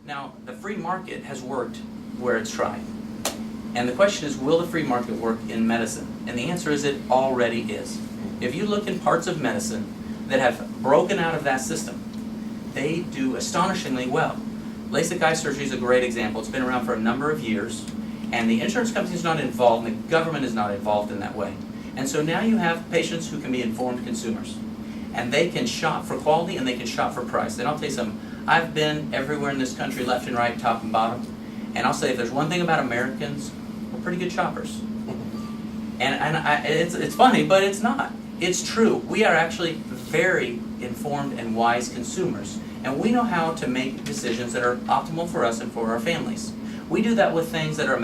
Now, the free market has worked where it's tried. And the question is, will the free market work in medicine? And the answer is it already is. If you look in parts of medicine that have broken out of that system, they do astonishingly well. LASIK eye surgery is a great example. It's been around for a number of years, and the insurance company is not involved, and the government is not involved in that way. And so now you have patients who can be informed consumers, and they can shop for quality and they can shop for price. And I'll tell you something, I've been everywhere in this country, left and right, top and bottom, and I'll say if there's one thing about Americans, we're pretty good shoppers. It's funny, but it's not. It's true. We are actually very informed and wise consumers, and we know how to make decisions that are optimal for us and for our families. We do that with things that are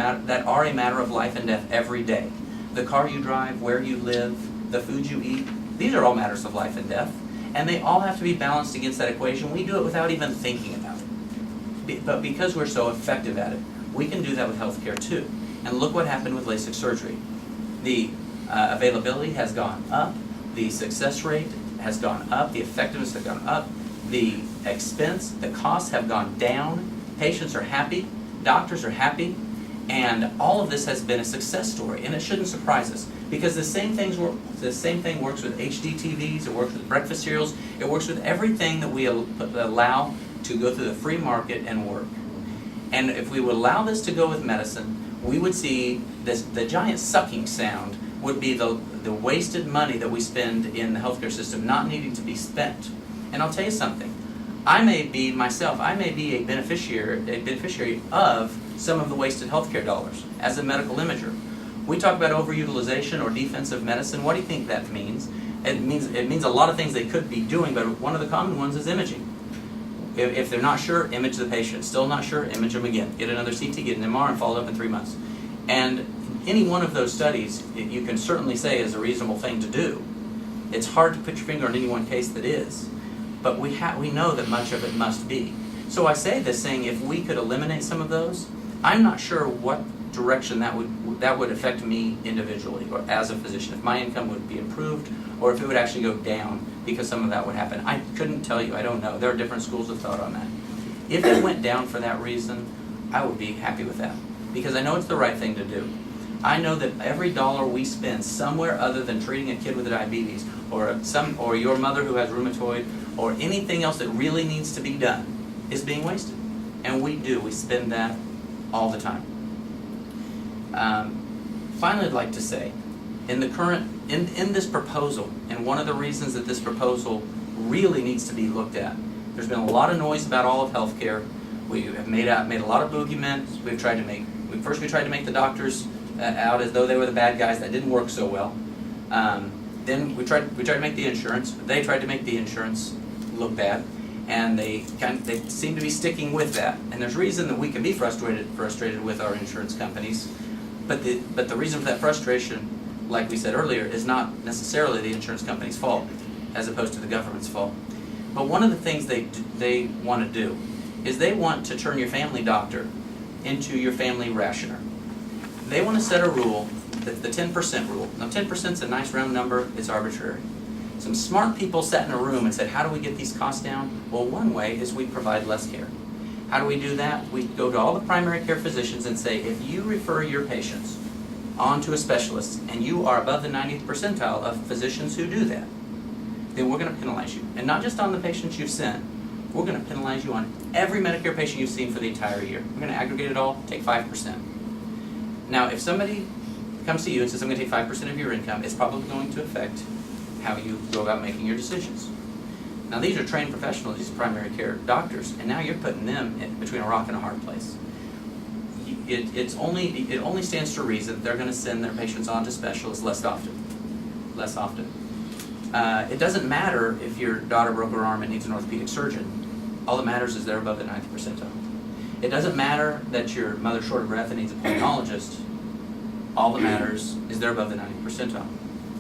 a matter of life and death every day. The car you drive, where you live, the food you eat, these are all matters of life and death, and they all have to be balanced against that equation. We do it without even thinking about it. But because we're so effective at it, we can do that with healthcare too. And look what happened with LASIK surgery. The availability has gone up, the success rate has gone up, the effectiveness has gone up, the expense, the costs have gone down, patients are happy, doctors are happy, and all of this has been a success story, and it shouldn't surprise us, because the same thing works with HD TVs, it works with breakfast cereals, it works with everything that we allow to go through the free market and work. And if we would allow this to go with medicine, we would see the giant sucking sound would be the wasted money that we spend in the healthcare system not needing to be spent. And I'll tell you something, I may be a beneficiary of some of the wasted healthcare dollars as a medical imager. We talk about overutilization or defensive medicine. What do you think that means? It means a lot of things they could be doing, but one of the common ones is imaging. If they're not sure, image the patient. Still not sure, image them again. Get another CT, get an MR, and follow up in 3 months. And any one of those studies, you can certainly say is a reasonable thing to do. It's hard to put your finger on any one case that is, but we know that much of it must be. So I say this saying, if we could eliminate some of those, I'm not sure what direction that would affect me individually or as a physician, if my income would be improved or if it would actually go down because some of that would happen. I couldn't tell you, I don't know. There are different schools of thought on that. If it went down for that reason, I would be happy with that because I know it's the right thing to do. I know that every dollar we spend somewhere other than treating a kid with diabetes or your mother who has rheumatoid or anything else that really needs to be done is being wasted. And we spend that all the time. Finally, I'd like to say, in this proposal, and one of the reasons that this proposal really needs to be looked at, there's been a lot of noise about all of healthcare. We have made a lot of boogeymen. First we tried to make the doctors out as though they were the bad guys. That didn't work so well. Then we tried to make the insurance. They tried to make the insurance look bad, and they seem to be sticking with that. And there's reason that we can be frustrated with our insurance companies, but the reason for that frustration, like we said earlier, is not necessarily the insurance company's fault, as opposed to the government's fault. But one of the things they want to do is they want to turn your family doctor into your family rationer. They want to set a rule, the 10% rule. Now 10% is a nice round number, it's arbitrary. Some smart people sat in a room and said, how do we get these costs down? Well, one way is we provide less care. How do we do that? We go to all the primary care physicians and say, if you refer your patients on to a specialist and you are above the 90th percentile of physicians who do that, then we're going to penalize you. And not just on the patients you've sent, we're going to penalize you on every Medicare patient you've seen for the entire year. We're going to aggregate it all, take 5%. Now, if somebody comes to you and says, I'm going to take 5% of your income, it's probably going to affect how you go about making your decisions. Now, these are trained professionals, these are primary care doctors, and now you're putting them in between a rock and a hard place. It only stands to reason that they're going to send their patients on to specialists less often. It doesn't matter if your daughter broke her arm and needs an orthopedic surgeon. All that matters is they're above the 90th percentile. It doesn't matter that your mother's short of breath and needs a pulmonologist. All that matters is they're above the 90th percentile.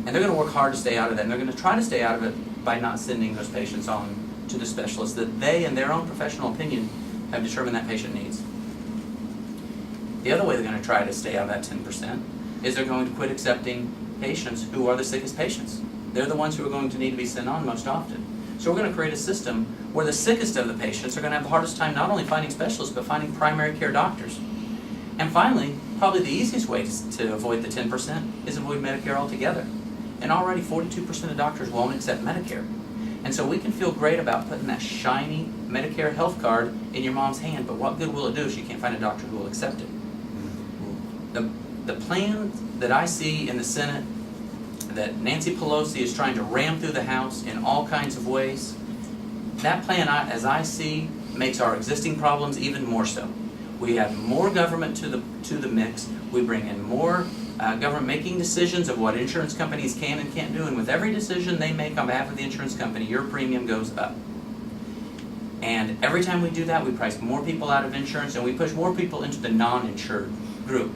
And they're going to work hard to stay out of that, and they're going to try to stay out of it by not sending those patients on to the specialists that they, in their own professional opinion, have determined that patient needs. The other way they're going to try to stay out of that 10% is they're going to quit accepting patients who are the sickest patients. They're the ones who are going to need to be sent on most often. So we're going to create a system where the sickest of the patients are going to have the hardest time not only finding specialists, but finding primary care doctors. And finally, probably the easiest way to avoid the 10% is avoid Medicare altogether. And already 42% of doctors won't accept Medicare. And so we can feel great about putting that shiny Medicare health card in your mom's hand, but what good will it do if she can't find a doctor who will accept it? The plan that I see in the Senate, that Nancy Pelosi is trying to ram through the House in all kinds of ways, that plan, as I see, makes our existing problems even more so. We add more government to the mix. We bring in more government making decisions of what insurance companies can and can't do, and with every decision they make on behalf of the insurance company, your premium goes up. And every time we do that, we price more people out of insurance, and we push more people into the non-insured group,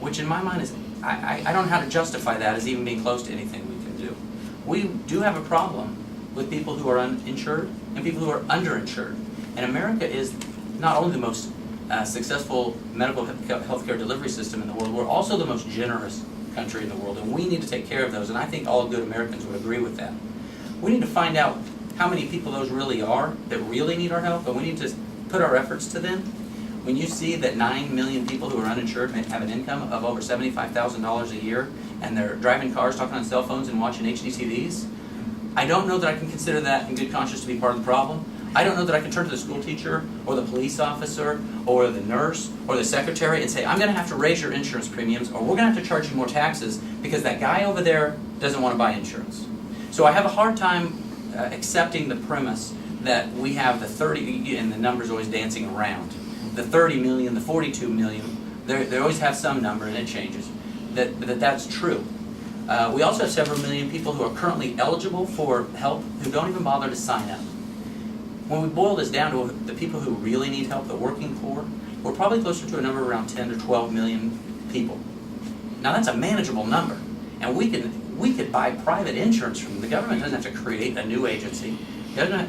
which in my mind is, I don't know how to justify that as even being close to anything we can do. We do have a problem with people who are uninsured and people who are underinsured. And America is not only the most successful medical healthcare delivery system in the world, we're also the most generous country in the world, and we need to take care of those, and I think all good Americans would agree with that. We need to find out how many people those really are that really need our help, and we need to put our efforts to them. When you see that 9 million people who are uninsured have an income of over $75,000 a year, and they're driving cars, talking on cell phones, and watching HDTVs, I don't know that I can consider that in good conscience to be part of the problem. I don't know that I can turn to the school teacher or the police officer or the nurse or the secretary and say, I'm going to have to raise your insurance premiums, or we're going to have to charge you more taxes because that guy over there doesn't want to buy insurance. So I have a hard time accepting the premise that we have the 30, and the number's always dancing around, the 30 million, the 42 million, they always have some number and it changes, that's true. We also have several million people who are currently eligible for help who don't even bother to sign up. When we boil this down to the people who really need help, the working poor, we're probably closer to a number around 10 to 12 million people. Now that's a manageable number, and we could buy private insurance from them. The government doesn't have to create a new agency.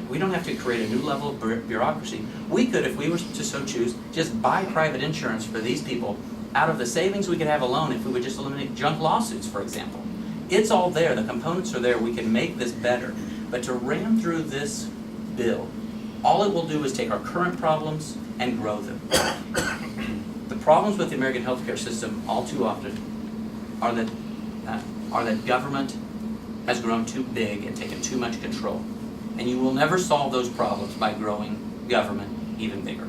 We don't have to create a new level of bureaucracy. We could, if we were to so choose, just buy private insurance for these people out of the savings we could have alone if we would just eliminate junk lawsuits, for example. It's all there. The components are there. We can make this better. But to ram through this bill, all it will do is take our current problems and grow them. The problems with the American healthcare system all too often are that government has grown too big and taken too much control. And you will never solve those problems by growing government even bigger.